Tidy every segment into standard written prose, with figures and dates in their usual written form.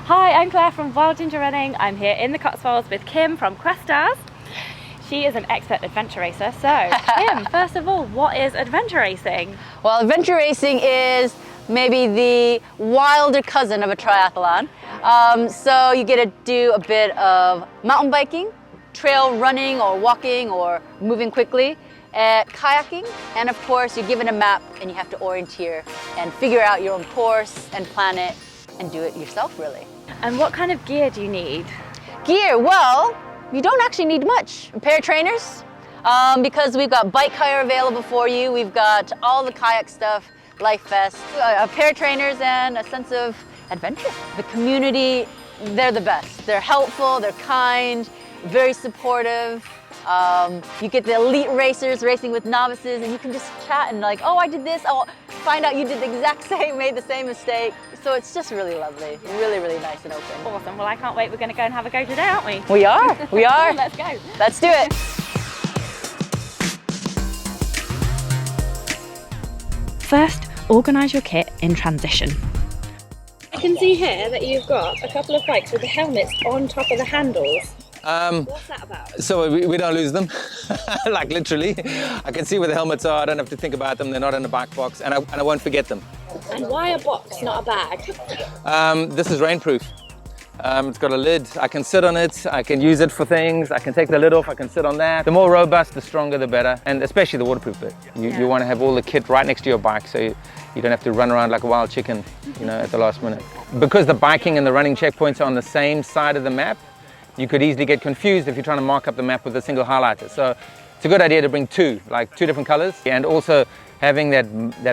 Hi, I'm Claire from Wild Ginger Running. I'm here in the Cotswolds with Kim from Questars. She is an expert adventure racer. So, Kim, first of all, what is adventure racing? Well, adventure racing is maybe the wilder cousin of a triathlon. So you get to do a bit of mountain biking, trail running or walking or moving quickly, kayaking, and of course you're given a map and you have to orienteer and figure out your own course and plan it and do it yourself, really. And what kind of gear do you need? Gear, well, you don't actually need much. A pair of trainers, because we've got bike hire available for you. We've got all the kayak stuff, life vest, a pair of trainers, and a sense of adventure. The community, they're the best. They're helpful, they're kind, very supportive. You get the elite racers racing with novices, and you can just chat and like, oh, I did this. I'll find out you did the exact same, made the same mistake. So it's just really lovely, really, really nice and open. Awesome. Well, I can't wait. We're going to go and have a go today, aren't we? We are. We are. Let's go. Let's do it. First, organise your kit in transition. I can see here that you've got a couple of bikes with the helmets on top of the handles. What's that about? So we don't lose them, like literally. I can see where the helmets are, I don't have to think about them, they're not in the bike box, and I won't forget them. And why a box, not a bag? This is rainproof. It's got a lid, I can sit on it, I can use it for things, I can take the lid off, I can sit on that. The more robust, the stronger, the better, and especially the waterproof bit. You want to have all the kit right next to your bike, so you don't have to run around like a wild chicken, you know, at the last minute. Because the biking and the running checkpoints are on the same side of the map, you could easily get confused if you're trying to mark up the map with a single highlighter. So it's a good idea to bring two different colors. And also having that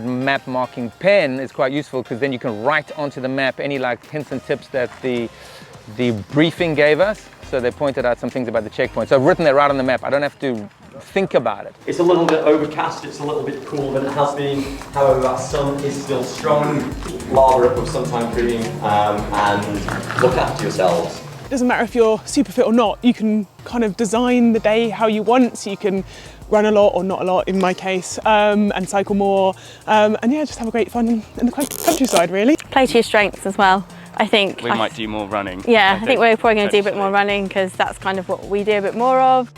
map marking pen is quite useful, because then you can write onto the map any like hints and tips that the briefing gave us. So they pointed out some things about the checkpoint. So I've written that right on the map. I don't have to think about it. It's a little bit overcast, it's a little bit cooler than it has been. However, that sun is still strong. Lather up with suntan cream and look after yourselves. It doesn't matter if you're super fit or not, you can kind of design the day how you want, so you can run a lot or not a lot in my case, and cycle more, and yeah, just have a great fun in the countryside really. Play to your strengths as well, I think. We might do more running. Yeah, I think we're probably going to do a bit more running, because that's kind of what we do a bit more of.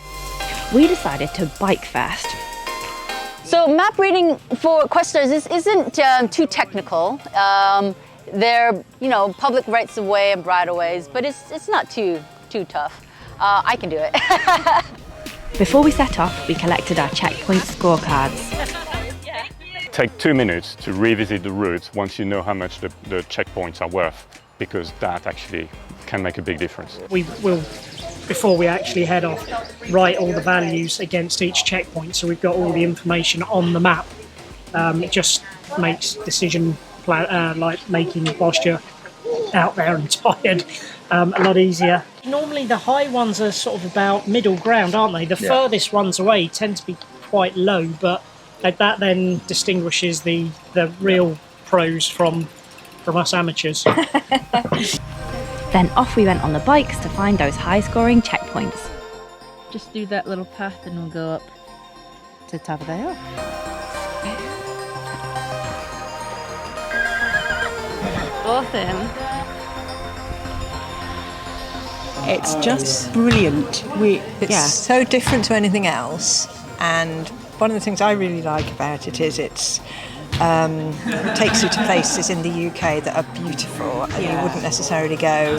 We decided to bike first. So map reading for Questars isn't too technical. They're, you know, public rights of way and bridleways, but it's not too tough. I can do it. Before we set off, we collected our checkpoint scorecards. Take 2 minutes to revisit the route once you know how much the checkpoints are worth, because that actually can make a big difference. We will, before we actually head off, write all the values against each checkpoint, so we've got all the information on the map. It just makes decision like making whilst you're out there and tired a lot easier. Normally the high ones are sort of about middle ground, aren't they? The furthest ones away tend to be quite low, but that then distinguishes the real pros from us amateurs. Then off we went on the bikes to find those high-scoring checkpoints. Just do that little path and we'll go up to the top of the hill. Awesome. It's just brilliant. It's so different to anything else, and one of the things I really like about it is it takes you to places in the UK that are beautiful and you wouldn't necessarily go,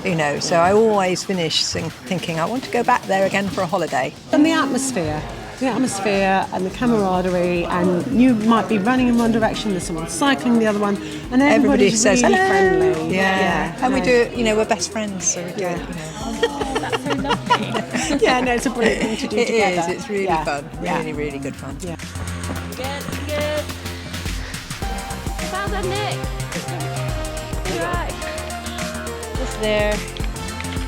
you know. So I always finish thinking I want to go back there again for a holiday. And the atmosphere and the camaraderie, and you might be running in one direction, there's someone cycling the other one, and everybody says really hello. friendly. And we do it, you know, we're best friends, so we do it, you know. Oh, that's so lovely. Yeah, no, it's a brilliant thing to do together. It is, it's really fun, really good fun. Good. Well done, Nick. Right. Just there,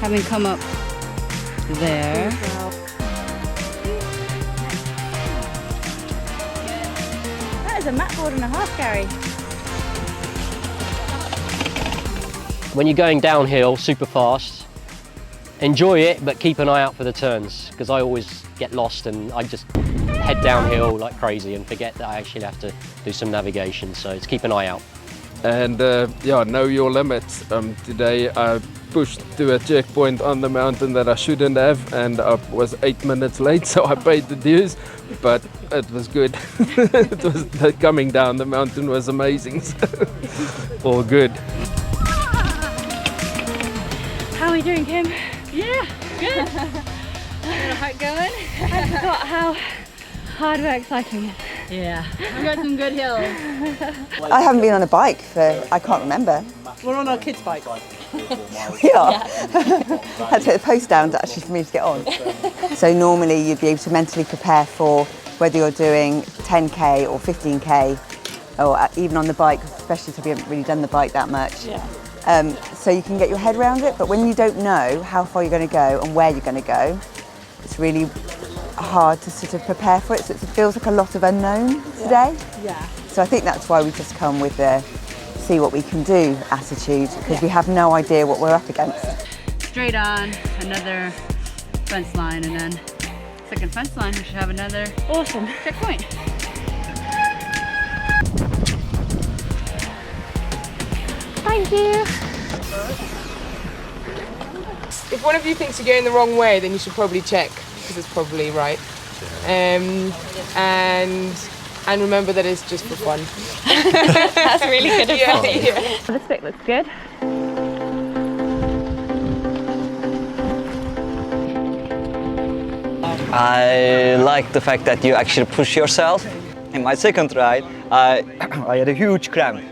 having come up there. That is a mat board and a half, Gary. When you're going downhill super fast, enjoy it, but keep an eye out for the turns, because I always get lost and I just head downhill like crazy and forget that I actually have to do some navigation, so just keep an eye out. and yeah, know your limits. Today I pushed to a checkpoint on the mountain that I shouldn't have, and I was 8 minutes late, so I paid the dues, but it was good. It was, coming down the mountain was amazing, so all good. How are we doing, Kim? Yeah, good. How it going? I forgot how hard work cycling is. Yeah, we've got some good hills. I haven't been on a bike for, I can't remember. We're on our kids' bike. We are. I had to take the post down actually for me to get on. So normally you'd be able to mentally prepare for whether you're doing 10k or 15k, or even on the bike, especially if you haven't really done the bike that much. Yeah. So you can get your head around it, but when you don't know how far you're going to go and where you're going to go, it's really hard to sort of prepare for it. So it feels like a lot of unknown today. Yeah. So I think that's why we just come with the see what we can do attitude, because we have no idea what we're up against. Straight on, another fence line, and then second fence line, we should have another awesome checkpoint. Thank you. If one of you thinks you're going the wrong way, then you should probably check, because it's probably right. And remember that it's just for fun. That's really good advice. Yeah. This bit looks good. I like the fact that you actually push yourself. In my second ride, I had a huge cramp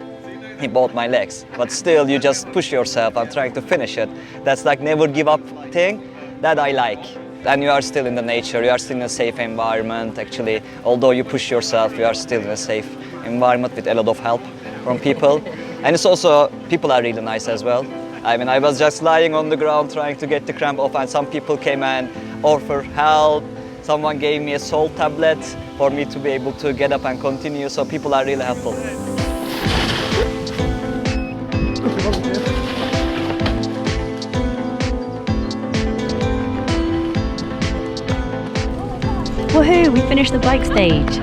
in both my legs, but still you just push yourself and trying to finish it. That's like never give up thing that I like. And you are still in the nature, you are still in a safe environment. Actually, although you push yourself, you are still in a safe environment with a lot of help from people. And it's also, people are really nice as well. I mean, I was just lying on the ground trying to get the cramp off, and some people came and offered help. Someone gave me a salt tablet for me to be able to get up and continue, so people are really helpful. Woohoo, we finished the bike stage.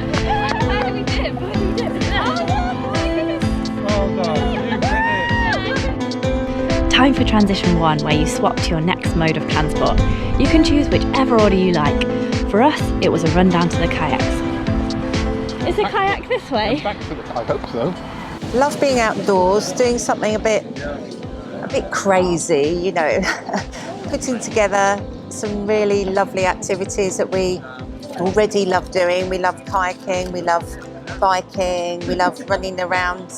Time for transition 1, where you swap to your next mode of transport. You can choose whichever order you like. For us, it was a run down to the kayaks. Is the kayak this way? I hope so. Love being outdoors, doing something a bit crazy, you know, putting together some really lovely activities that we already love doing. We love kayaking, we love biking, we love running around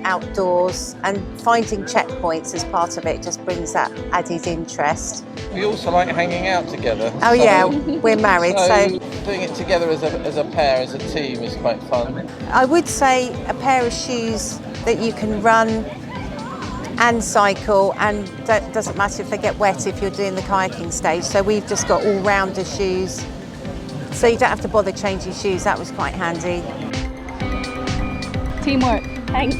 outdoors, and finding checkpoints as part of it just brings that added interest. We also like hanging out together. Oh yeah, we're married, so doing it together as a pair, as a team, is quite fun. I would say a pair of shoes that you can run and cycle, and that doesn't matter if they get wet if you're doing the kayaking stage. So we've just got all-rounder shoes, so you don't have to bother changing shoes. That was quite handy. Teamwork, thanks.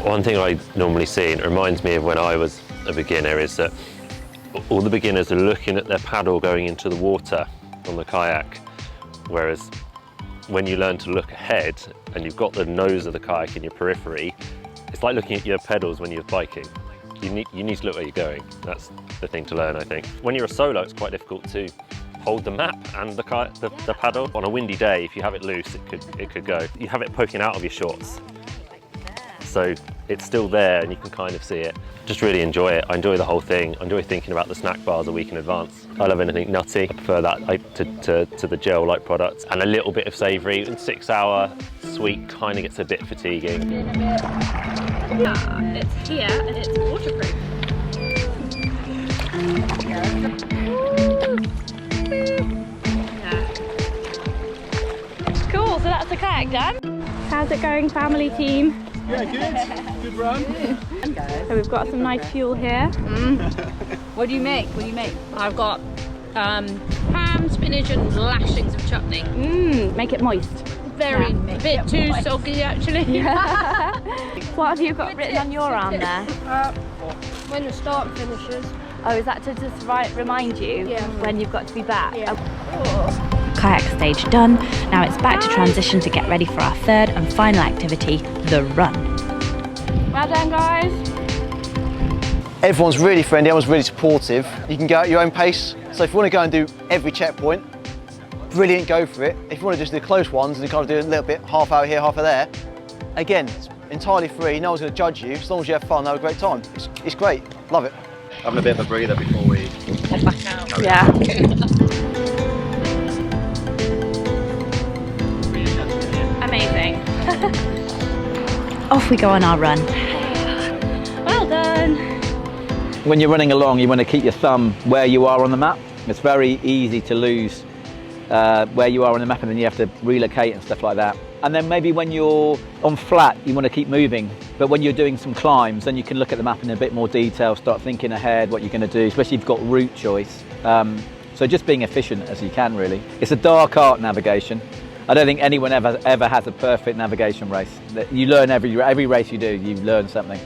One thing I normally see, and it reminds me of when I was a beginner, is that all the beginners are looking at their paddle going into the water on the kayak, whereas when you learn to look ahead and you've got the nose of the kayak in your periphery, it's like looking at your pedals when you're biking. You need to look where you're going. That's the thing to learn, I think. When you're a solo, it's quite difficult to hold the map and the paddle. On a windy day, if you have it loose, it could go. You have it poking out of your shorts, so it's still there and you can kind of see it. Just really enjoy it. I enjoy the whole thing. I enjoy thinking about the snack bars a week in advance. I love anything nutty. I prefer that to the gel-like products, and a little bit of savoury. And 6 hour sweet kind of gets a bit fatiguing. Yeah, it's here and it's waterproof. Cool, so that's the kayak done. How's it going, family team? Yeah, good. Good run. So we've got some nice fuel here. What do you make? I've got ham, spinach and lashings of chutney. Make it moist. Very, a bit too soggy actually. What have you got written on your arm there? When the start finishes. Oh, is that to just remind you when you've got to be back? Kayak stage done. Now it's back to transition to get ready for our third and final activity, the run. Well done, guys. Everyone's really friendly, everyone's really supportive. You can go at your own pace. So if you want to go and do every checkpoint, brilliant, go for it. If you want to just do close ones and kind of do a little bit, half hour here, half hour there, again, it's entirely free. No one's going to judge you. As long as you have fun, have a great time. It's great. Love it. Having a bit of a breather before we head back out. Yeah. Amazing. Off we go on our run. Well done. When you're running along, you want to keep your thumb where you are on the map. It's very easy to lose where you are on the map, and then you have to relocate and stuff like that. And then maybe when you're on flat, you want to keep moving. But when you're doing some climbs, then you can look at the map in a bit more detail, start thinking ahead what you're going to do, especially if you've got route choice. So just being efficient as you can, really. It's a dark art, navigation. I don't think anyone ever has a perfect navigation race. You learn every race you do, you learn something.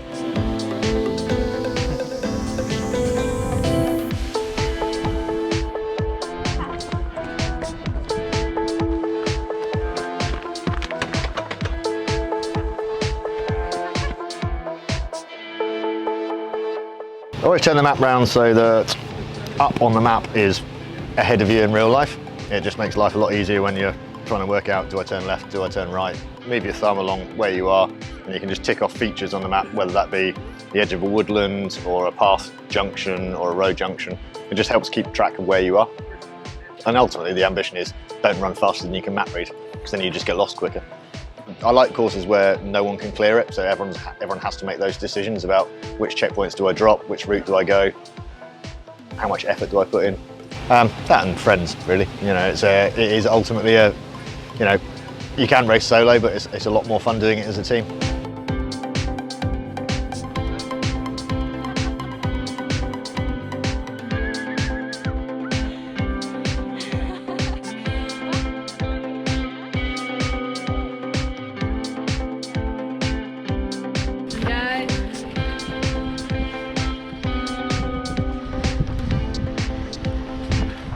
I always turn the map round so that up on the map is ahead of you in real life. It just makes life a lot easier when you're trying to work out, do I turn left, do I turn right? Move your thumb along where you are, and you can just tick off features on the map, whether that be the edge of a woodland or a path junction or a road junction. It just helps keep track of where you are. And ultimately the ambition is don't run faster than you can map read, because then you just get lost quicker. I like courses where no one can clear it, so everyone has to make those decisions about which checkpoints do I drop, which route do I go, how much effort do I put in. That and friends, really. You know, it is ultimately a, you know, you can race solo, but it's a lot more fun doing it as a team.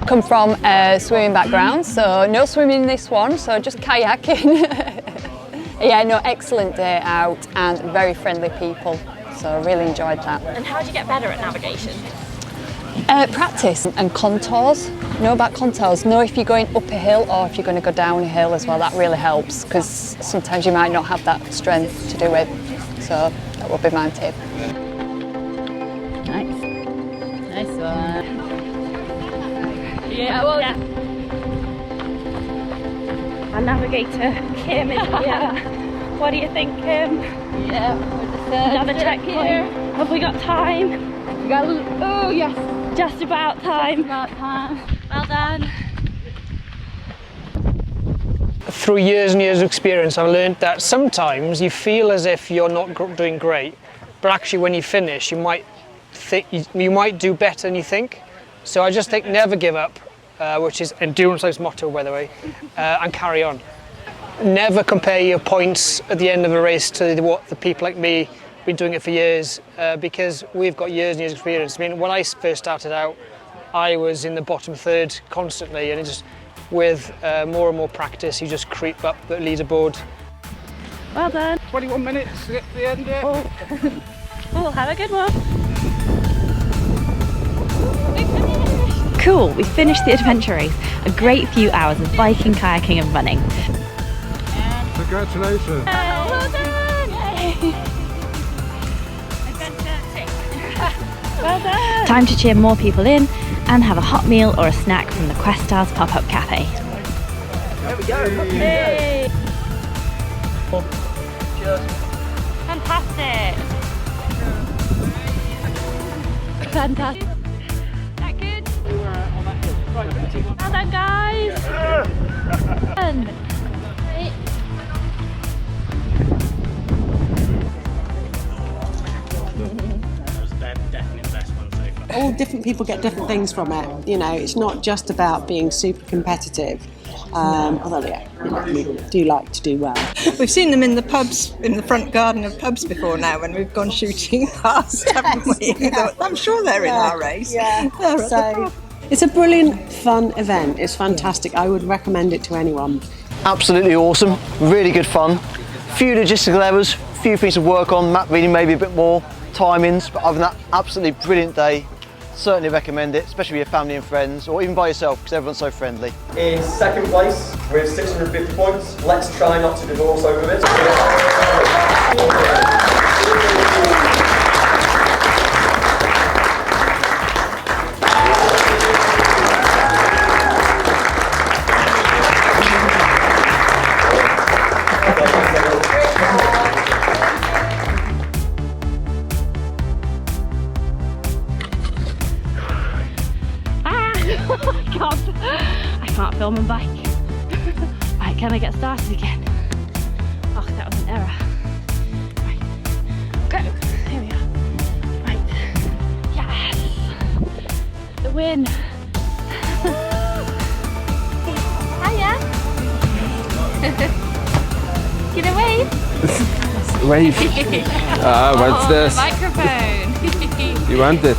Come from a swimming background, so no swimming in this one, so just kayaking. Yeah, no, excellent day out and very friendly people, so really enjoyed that. And how do you get better at navigation? Practice and contours. Know about contours. Know if you're going up a hill or if you're going to go down a hill as well. That really helps because sometimes you might not have that strength to do it. So that would be my tip. Nice. Nice one. Yeah, well, yeah. Our navigator, Kim, is here. What do you think, Kim? Yeah, another checkpoint. Have we got time? We got oh, yes. Just about time. Just about time. Well done. Through years and years of experience, I've learned that sometimes you feel as if you're not doing great, but actually when you finish, you might do better than you think. So I just think never give up, which is Endurance Life's motto, by the way, and carry on. Never compare your points at the end of a race to what the people like me been doing it for years, because we've got years and years of experience. I mean, when I first started out, I was in the bottom third constantly, and it just with more and more practice, you just creep up the leaderboard. Well done. 21 minutes at the end. Yeah. Oh, have a good one. Cool, we finished the adventure race. A great few hours of biking, kayaking and running. Congratulations. Well done! Well done! Time to cheer more people in and have a hot meal or a snack from the Questars pop-up cafe. There we go. Hey. Fantastic! Fantastic! Well done, guys! All different people get different things from it. You know, it's not just about being super competitive. Although, yeah, we do like to do well. We've seen them in the pubs, in the front garden of pubs before now when we've gone shooting past, haven't we? I'm sure they're in our race. Yeah. They're at the So, pub. it's a brilliant, fun event. It's fantastic. I would recommend it to anyone. Absolutely awesome, really good fun. Few logistical errors, few things to work on, map reading maybe a bit more, timings, but other than that, absolutely brilliant day. Certainly recommend it, especially with your family and friends, or even by yourself, because everyone's so friendly. In second place with 650 points, let's try not to divorce over this. I can't film and bike. Right, can I get started again? Oh, that was an error. Right, go. Here we are. Right, yes, the win. Hiya. Get away. Wave. What's this? Microphone. You want it?